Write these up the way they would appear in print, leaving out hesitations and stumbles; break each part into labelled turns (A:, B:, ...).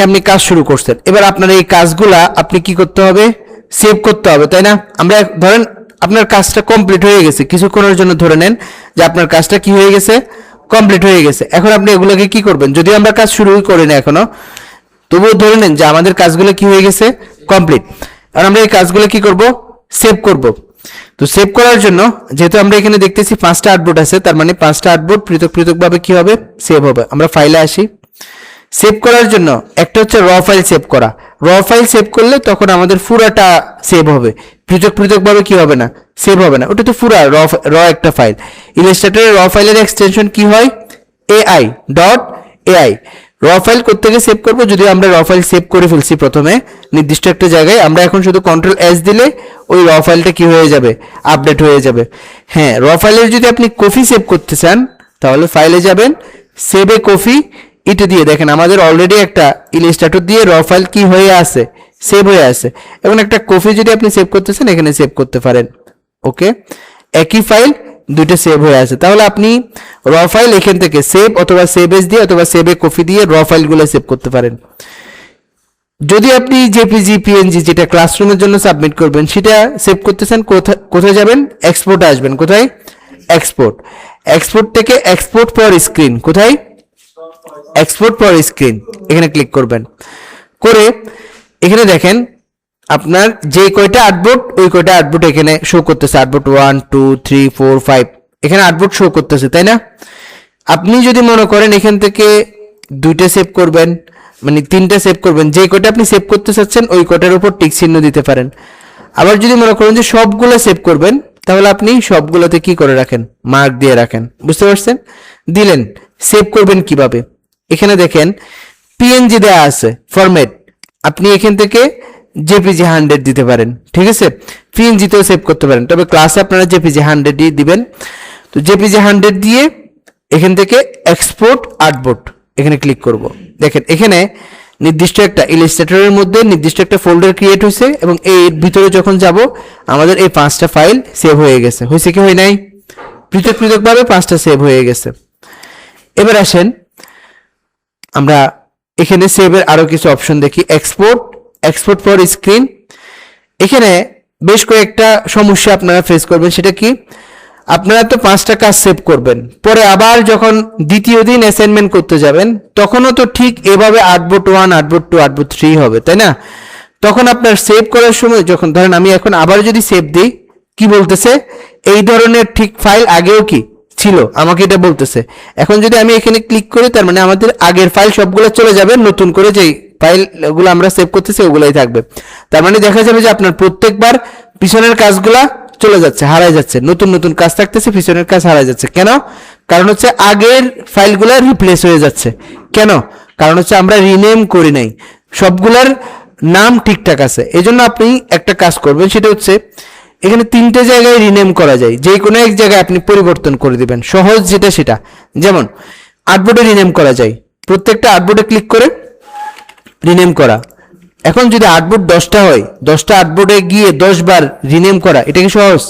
A: আপনি কাজ শুরু করছেন, এবার আপনার এই কাজগুলা আপনি কি করতে হবে, সেভ করতে হবে, তাই না? আমরা ধরেন আপনার কাজটা কমপ্লিট হয়ে গেছে, কিছুক্ষণের জন্য ধরে নেন যে আপনার কাজটা কি হয়ে গেছে, কমপ্লিট হয়ে গেছে। এখন আপনি এগুলোকে কি করবেন, যদি আমরা কাজ শুরুই করি না এখনো, তবুও ধরে নেন যে আমাদের কাজগুলো কি হয়ে গেছে, কমপ্লিট। আর আমরা এই কাজগুলো কি করব, সেভ করব। তো সেভ করার জন্য যেহেতু আমরা এখানে দেখতেছি 5টা আউটপুট আছে, তার মানে 5টা আউটপুট পৃথক পৃথকভাবে কি হবে, সেভ হবে। আমরা ফাইলে আসি, সেভ করার জন্য একটা হচ্ছে র ফাইল সেভ করা। র ফাইল সেভ করলে তখন আমাদের পুরাটা সেভ হবে, পৃথক পৃথকভাবে কি হবে না, সেভ হবে না। ওটা তো পুরা র একটা ফাইল। ইলাস্ট্রেটরের র ফাইলের এক্সটেনশন কি হয়, এআই ডট এআই। র ফাইল কোত্থেকে সেভ করবো, যদি আমরা র ফাইল সেভ করে ফেলছি প্রথমে নির্দিষ্ট একটা জায়গায়, আমরা এখন শুধু কন্ট্রোল এস দিলে ওই র ফাইলটা কি হয়ে যাবে, আপডেট হয়ে যাবে। হ্যাঁ, র ফাইলের যদি আপনি কপি সেভ করতে চান তাহলে ফাইলে যাবেন, সেভ এ কপি, এটা দিয়ে দেখেন আমাদের অলরেডি একটা ইলাস্ট্রেটর দিয়ে র ফাইল কি হয়ে আছে, সেভ হয়ে আছে। এবং একটা কপি যদি আপনি সেভ করতে চান এখানে সেভ করতে পারেন। ওকে, একই ফাইল দুইটা সেভ হয়ে আছে। তাহলে আপনি র ফাইল এখান থেকে সেভ অথবা সেভ এস দিয়ে অথবা সেভ এ কপি দিয়ে র ফাইলগুলো সেভ করতে পারেন। যদি আপনি জেপিজি পিএনজি যেটা ক্লাসরুমের জন্য সাবমিট করবেন সেটা সেভ করতে চান, কোথায় যাবেন, এক্সপোর্টে আসবেন। কোথায়, এক্সপোর্ট। এক্সপোর্ট থেকে এক্সপোর্ট ফর স্ক্রিন, কোথায়, এক্সপোর্ট ফর স্ক্রিন, এখানে ক্লিক করবেন। করে এখানে দেখেন আপনার যে কয়টা আউটপুট, ওই কয়টা আউটপুট এখানে শো করতেছে। আউটপুট 1 2 3 4 5 এখানে আউটপুট শো করতেছে, তাই না? আপনি যদি মনে করেন এখান থেকে দুইটা সেভ করবেন, মানে 3টা সেভ করবেন, যে কয়টা আপনি সেভ করতে চাচ্ছেন ওই কয়টার উপর টিক চিহ্ন দিতে পারেন। আবার যদি মনে করেন যে সবগুলো সেভ করবেন তাহলে আপনি সবগুলোতে কি করে রাখেন, মার্ক দিয়ে রাখেন। বুঝতে পারছেন? দিলেন। সেভ করবেন কিভাবে, এখানে দেখেন পিএনজি দেয়া আছে ফরম্যাট, আপনি এখান থেকে জেপিজি 100 দিতে পারেন, ঠিক আছে? পিএনজি তেও সেভ করতে পারেন, তবে ক্লাসে আপনারা জেপিজি 100 দিবেন। তো জেপিজি 100 দিয়ে এখান থেকে এক্সপোর্ট আউটপুট এখানে ক্লিক করব। দেখেন এখানে নির্দিষ্ট একটা ইলাস্ট্রেটরের মধ্যে নির্দিষ্ট একটা ফোল্ডার ক্রিয়েট হয়েছে এবং এর ভিতরে যখন যাব আমাদের এই 5টা ফাইল সেভ হয়ে গেছে। হয়েছে কি হয় নাই? পৃথক পৃথকভাবে 5টা সেভ হয়ে গেছে। এবার আসেন আমরা এখানে সেভের আরো কিছু অপশন দেখি। Export, export for screen. এখানে বেশ কয়েকটা সমস্যা আপনারা ফেস করবেন। সেটা কি, আপনারা তো 5টা কাজ সেভ করবেন, পরে আবার যখন দ্বিতীয় দিন অ্যাসাইনমেন্ট করতে যাবেন তখনও তো ঠিক এভাবে আউটপুট 1 আউটপুট 2 আউটপুট 3 হবে, তাই না? তখন আপনার সেভ করার সময় যখন ধরেন আমি এখন আবার যদি সেভ দিই, কি বলতেছে, এই ধরনের ঠিক ফাইল আগেও কি ছিল, আমাকে এটা বলতেছে। এখন যদি আমি এখানে ক্লিক করি তার মানে আমাদের আগের ফাইল সবগুলো চলে যাবে, নতুন করে যেই ফাইলগুলো আমরা সেভ করতেছি ওগুলাই থাকবে। তার মানে দেখা যাবে যে আপনার প্রত্যেকবার পিছনের কাজগুলা চলে যাচ্ছে, হারায় যাচ্ছে, নতুন নতুন কাজ থাকতেছে, পিছনের কাজ হারায় যাচ্ছে। কেন? কারণ হচ্ছে আগের ফাইলগুলা রিপ্লেস হয়ে যাচ্ছে। কেন? কারণ হচ্ছে আমরা রিনেম করি নাই, সবগুলার নাম ঠিকঠাক আছে। এই জন্য আপনি একটা কাজ করবেন, সেটা হচ্ছে এখানে 3টে জায়গায় রিনেম করা যায়, যে কোনো এক জায়গায় আপনি পরিবর্তন করে দিবেন, সহজ যেটা সেটা। যেমন আউটপুটে রিনেম করা যায়, প্রত্যেকটা আউটপুটে ক্লিক করে রিনেম করা। এখন যদি আউটপুট 10টা হয়, 10টা আউটপুটে গিয়ে 10 বার রিনেম করা, এটা কি সহজ?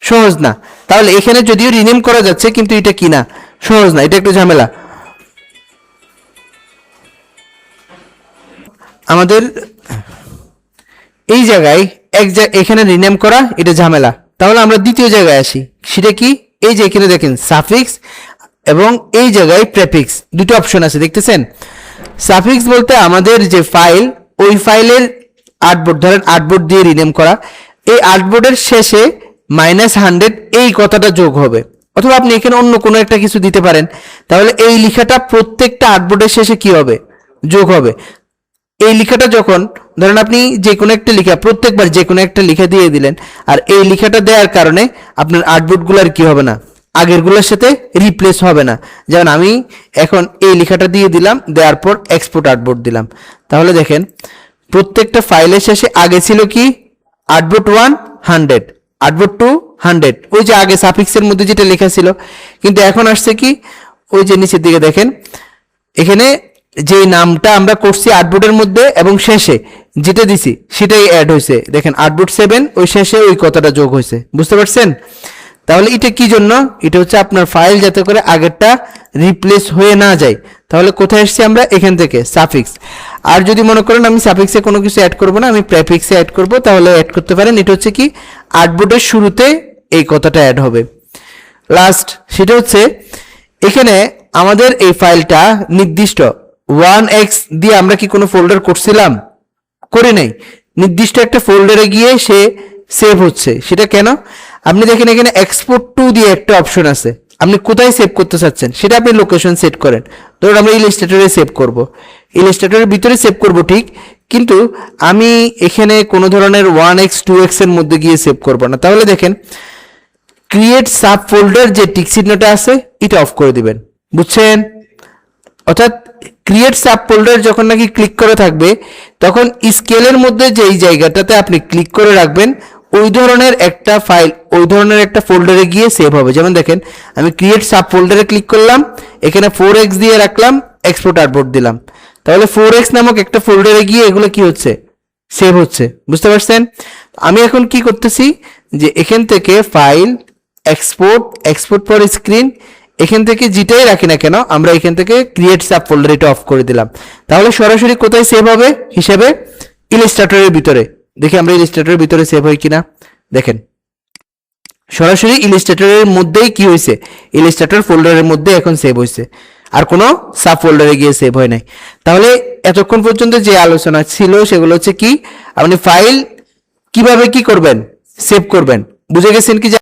A: সহজ না। তাহলে এখানে যদিও রিনেম করা যাচ্ছে কিন্তু এটা কি না, সহজ না, এটা একটু ঝামেলা। আমাদের এই জায়গায় এখানে রিনেম করা এটা ঝামেলা। তাহলে আমরা দ্বিতীয় জায়গায় আসি, সেটা কি, এই যে এখানে দেখেন সাফিক্স এবং এই জায়গায় প্রেফিক্স, দুটো অপশন আছে, দেখতেছেন? সাফিক্স বলতে আমাদের যে ফাইল, ওই ফাইলের আউটপুট, ধরেন আউটপুট দিয়ে রিনেম করা, এই আউটপুটের শেষে -100 এই কথাটা যোগ হবে, অথবা আপনি এখানে অন্য কোনো একটা কিছু দিতে পারেন। তাহলে এই লেখাটা প্রত্যেকটা আউটপুটের শেষে কি হবে, যোগ হবে। এই লেখাটা যখন ধরেন আপনি যে কোনো একটা লেখা প্রত্যেকবার যে কোনো একটা লেখা দিয়ে দিলেন, আর এই লেখাটা দেওয়ার কারণে আপনার আউটপুটগুলোর কি হবে না, আগেরগুলোর সাথে রিপ্লেস হবে না। যেমন আমি এখন এই লেখাটা দিয়ে দিলাম, দেওয়ার পর এক্সপোর্ট আউটপুট দিলাম, তাহলে দেখেন প্রত্যেকটা ফাইলের শেষে আগে ছিল কি, আউটপুট 1 100, আউটপুট 2 100, ওই যে আগে সাফিক্সের মধ্যে যেটা লেখা ছিল। কিন্তু এখন আসছে কি, ওই যে নিচের দিকে দেখেন এখানে যে নামটা আমরা করছি আউটপুটের মধ্যে এবং শেষে যেটা দিছি সেটাই অ্যাড হয়েছে। দেখেন আউটপুট 7, ওই শেষে ওই কথাটা যোগ হয়েছে। বুঝতে পারছেন? তাহলে এটা কি জন্য? এটা হচ্ছে আপনার ফাইল যাতে করে আগেরটা রিপ্লেস হয়ে না যায়। তাহলে কোথায় এসেছি আমরা? এখান থেকে সাফিক্স। আর যদি মনে করেন আমি সাফিক্সে কোনো কিছু অ্যাড করব না, আমি প্রেফিক্সে অ্যাড করব, তাহলে অ্যাড করতে পারেন। এটা হচ্ছে কি আর্টবোর্ডের শুরুতে এই কথাটা অ্যাড হবে। লাস্ট সেটা হচ্ছে এখানে আমাদের এই ফাইলটা নির্দিষ্ট 1x দিয়ে আমরা কি কোনো ফোল্ডার করছিলাম? করে নাই। নির্দিষ্ট একটা ফোল্ডারে গিয়ে সে সেভ হচ্ছে। সেটা কেন? আপনি দেখেন এখানে এক্সপোর্ট টু দিয়ে একটা অপশন আছে। আপনি কোথায় সেভ করতে চাচ্ছেন সেটা আপনি লোকেশন সেট করেন। ধরুন আমরা ইলাস্ট্রেটরে সেভ করব, ইলাস্ট্রেটরের ভিতরে সেভ করব ঠিক, কিন্তু আমি এখানে কোনো ধরনের 1x 2x এর মধ্যে গিয়ে সেভ করব না। তাহলে দেখেন ক্রিয়েট সাব ফোল্ডার যে টিক চিহ্নটা আছে এটা অফ করে দিবেন। বুঝছেন? অর্থাৎ ক্রিয়েট সাব ফোল্ডার যখন নাকি ক্লিক করে থাকবে তখন স্কেলের মধ্যে যেই জায়গাটাতে আপনি ক্লিক করে রাখবেন ওই ধরনের একটা ফাইল ওই ধরনের একটা ফোল্ডারে গিয়ে সেভ হবে। যেমন দেখেন আমি ক্রিয়েট সাব ফোল্ডারে ক্লিক করলাম, এখানে 4x দিয়ে রাখলাম, এক্সপোর্ট আর্টবোর্ড দিলাম, তাহলে 4x নামক একটা ফোল্ডারে গিয়ে এগুলো কি হচ্ছে? সেভ হচ্ছে। বুঝতে পারছেন? আমি এখন কি করতেছি যে এখান থেকে file export, export for screen, এখান থেকে যেটাই রাখি না কেন আমরা এখান থেকে ক্রিয়েট সাব ফোল্ডার এটা অফ করে দিলাম। তাহলে সরাসরি কোথায় সেভ হবে হিসেবে? ইলাস্ট্রেটরের ভিতরে। দেখি আমরা ইলাস্ট্রেটরের ভিতরে সেভ হয় কিনা। দেখেন সরাসরি ইলাস্ট্রেটরের মধ্যেই কি হয়েছে? ইলাস্ট্রেটর ফোল্ডারের মধ্যে এখন সেভ হয়েছে, আর কোনো সাব ফোল্ডারে গিয়ে সেভ হয় নাই। তাহলে এতক্ষণ পর্যন্ত যে আলোচনা ছিল সেগুলো হচ্ছে কি আপনি ফাইল কিভাবে কি করবেন? সেভ করবেন। বুঝে গেছেন কি?